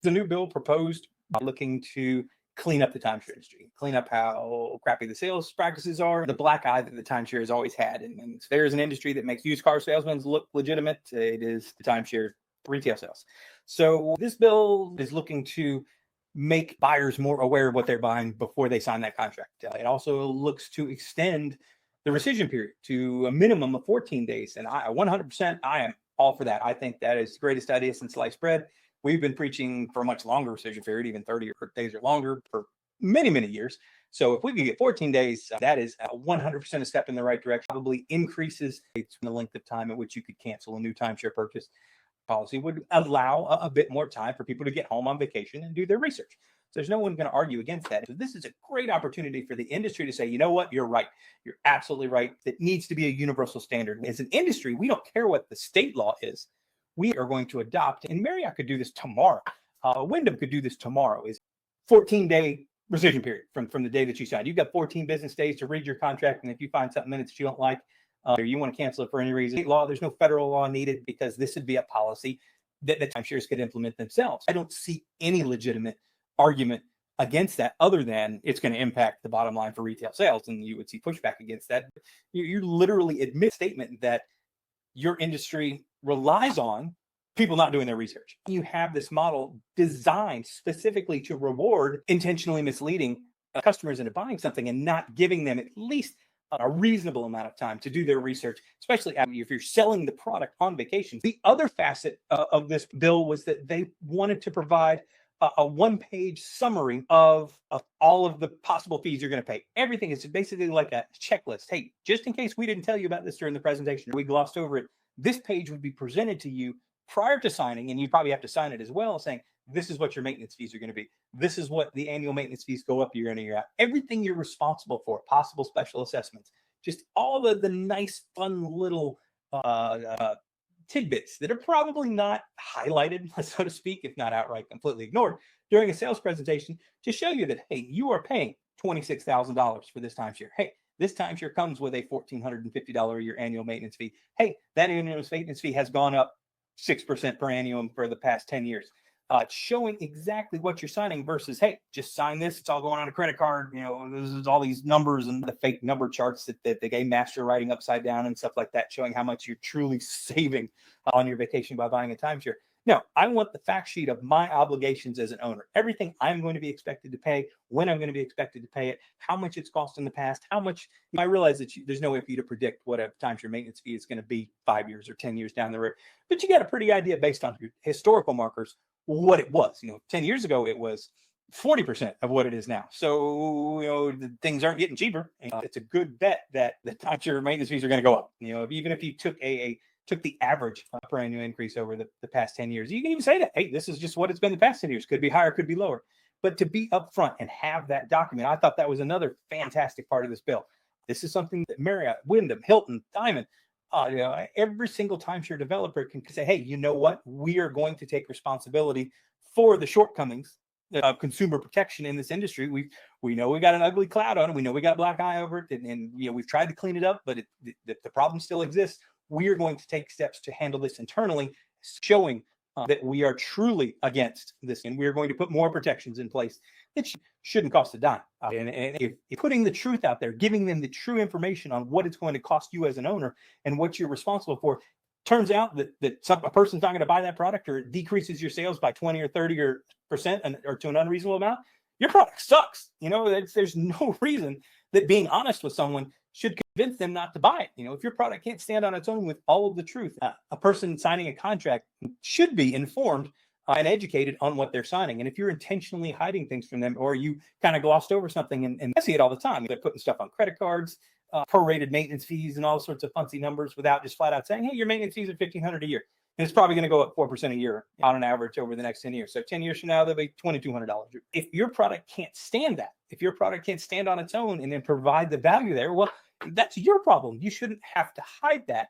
The new bill proposed looking to clean up the timeshare industry, clean up how crappy the sales practices are, the black eye that the timeshare has always had. And if there's an industry that makes used car salesmen look legitimate, it is the timeshare retail sales. So this bill is looking to make buyers more aware of what they're buying before they sign that contract. It also looks to extend the rescission period to a minimum of 14 days. And 100%, I am all for that. I think that is the greatest idea since sliced bread. We've been preaching for a much longer rescission period, even 30 days or longer, for many, many years. So if we can get 14 days, that is 100% a step in the right direction. Probably increases the length of time at which you could cancel a new timeshare purchase. Policy would allow a bit more time for people to get home on vacation and do their research. So there's no one going to argue against that. So this is a great opportunity for the industry to say, you know what, you're right. You're absolutely right. It needs to be a universal standard. As an industry, we don't care what the state law is. We are going to adopt, and Marriott could do this tomorrow. Wyndham could do this tomorrow, is 14-day rescission period from the day that you signed. You've got 14 business days to read your contract, and if you find something in it that you don't like, or you want to cancel it for any reason, state law, there's no federal law needed, because this would be a policy that the timeshares could implement themselves. I don't see any legitimate argument against that other than it's going to impact the bottom line for retail sales, and you would see pushback against that. You literally admit statement that your industry relies on people not doing their research. You have this model designed specifically to reward intentionally misleading customers into buying something and not giving them at least a reasonable amount of time to do their research, especially if you're selling the product on vacation. The other facet of this bill was that they wanted to provide a one-page summary of all of the possible fees you're going to pay. Everything is basically like a checklist. Hey, just in case we didn't tell you about this during the presentation, we glossed over it, this page would be presented to you prior to signing, and you probably have to sign it as well, saying, this is what your maintenance fees are going to be. This is what the annual maintenance fees go up year in and year out. Everything you're responsible for, possible special assessments, just all of the nice, fun little tidbits that are probably not highlighted, so to speak, if not outright completely ignored during a sales presentation, to show you that, hey, you are paying $26,000 for this timeshare. Hey, this timeshare comes with a $1,450 a year annual maintenance fee. Hey, that annual maintenance fee has gone up 6% per annum for the past 10 years. Showing exactly what you're signing versus, hey, just sign this. It's all going on a credit card. You know, this is all these numbers and the fake number charts that the game master writing upside down and stuff like that, showing how much you're truly saving on your vacation by buying a timeshare. No, I want the fact sheet of my obligations as an owner. Everything I'm going to be expected to pay, when I'm going to be expected to pay it, how much it's cost in the past, how much. I realize that there's no way for you to predict what a timeshare maintenance fee is going to be 5 years or 10 years down the road, but you got a pretty idea based on your historical markers what it was. 10 years ago, it was 40% of what it is now. So, things aren't getting cheaper. It's a good bet that the timeshare maintenance fees are going to go up. Even if you took took the average per annual increase over the past 10 years, you can even say that, hey, this is just what it's been the past 10 years. Could be higher, could be lower. But to be upfront and have that document, I thought that was another fantastic part of this bill. This is something that Marriott, Wyndham, Hilton, Diamond, every single timeshare developer can say, hey, you know what? We are going to take responsibility for the shortcomings of consumer protection in this industry. We know we got an ugly cloud on it. We know we got black eye over it, and we've tried to clean it up, but the problem still exists. We are going to take steps to handle this internally, showing that we are truly against this, and we are going to put more protections in place that shouldn't cost a dime. And if putting the truth out there, giving them the true information on what it's going to cost you as an owner and what you're responsible for, turns out that a person's not going to buy that product, or it decreases your sales by 20 or 30% or to an unreasonable amount, your product sucks. There's no reason that being honest with someone should convince them not to buy it. If your product can't stand on its own with all of the truth, a person signing a contract should be informed and educated on what they're signing. And if you're intentionally hiding things from them, or you kind of glossed over something, and I see it all the time, they're putting stuff on credit cards, prorated maintenance fees, and all sorts of fancy numbers without just flat out saying, hey, your maintenance fees are $1,500 a year. And it's probably going to go up 4% a year on an average over the next 10 years. So 10 years from now, they'll be $2,200. If your product can't stand that, if your product can't stand on its own and then provide the value there, well, that's your problem. You shouldn't have to hide that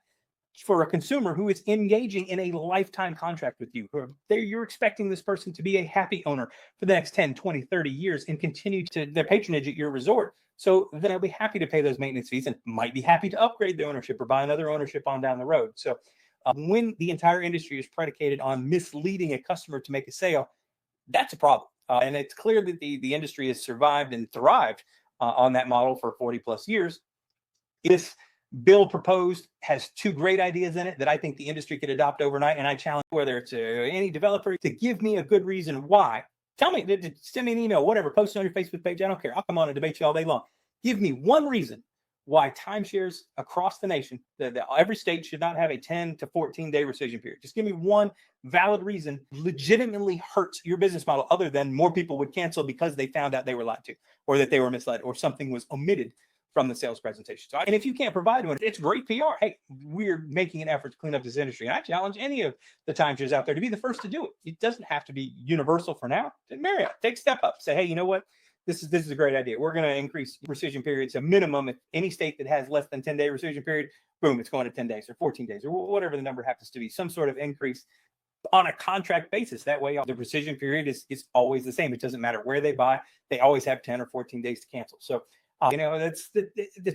for a consumer who is engaging in a lifetime contract with you. You're expecting this person to be a happy owner for the next 10, 20, 30 years and continue to their patronage at your resort. So then I'll be happy to pay those maintenance fees and might be happy to upgrade the ownership or buy another ownership on down the road. So when the entire industry is predicated on misleading a customer to make a sale, That's a problem. And it's clear that the industry has survived and thrived on that model for 40 plus years. This bill proposed has two great ideas in it that I think the industry could adopt overnight. And I challenge whether it's any developer to give me a good reason why. Tell me, send me an email, whatever, post it on your Facebook page. I don't care. I'll come on and debate you all day long. Give me one reason why timeshares across the nation, every state should not have a 10 to 14 day rescission period. Just give me one valid reason legitimately hurts your business model other than more people would cancel because they found out they were lied to or that they were misled or something was omitted from the sales presentation. So, and if you can't provide one, it's great PR. Hey, we're making an effort to clean up this industry. And I challenge any of the timeshares out there to be the first to do it. It doesn't have to be universal for now. Marriott, take a step up. Say, hey, you know what? This is a great idea. We're going to increase rescission periods a minimum. If any state that has less than 10-day rescission period, boom, it's going to 10 days or 14 days or whatever the number happens to be, some sort of increase on a contract basis. That way, the rescission period is always the same. It doesn't matter where they buy. They always have 10 or 14 days to cancel. So, that's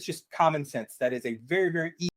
just common sense. That is a very, very easy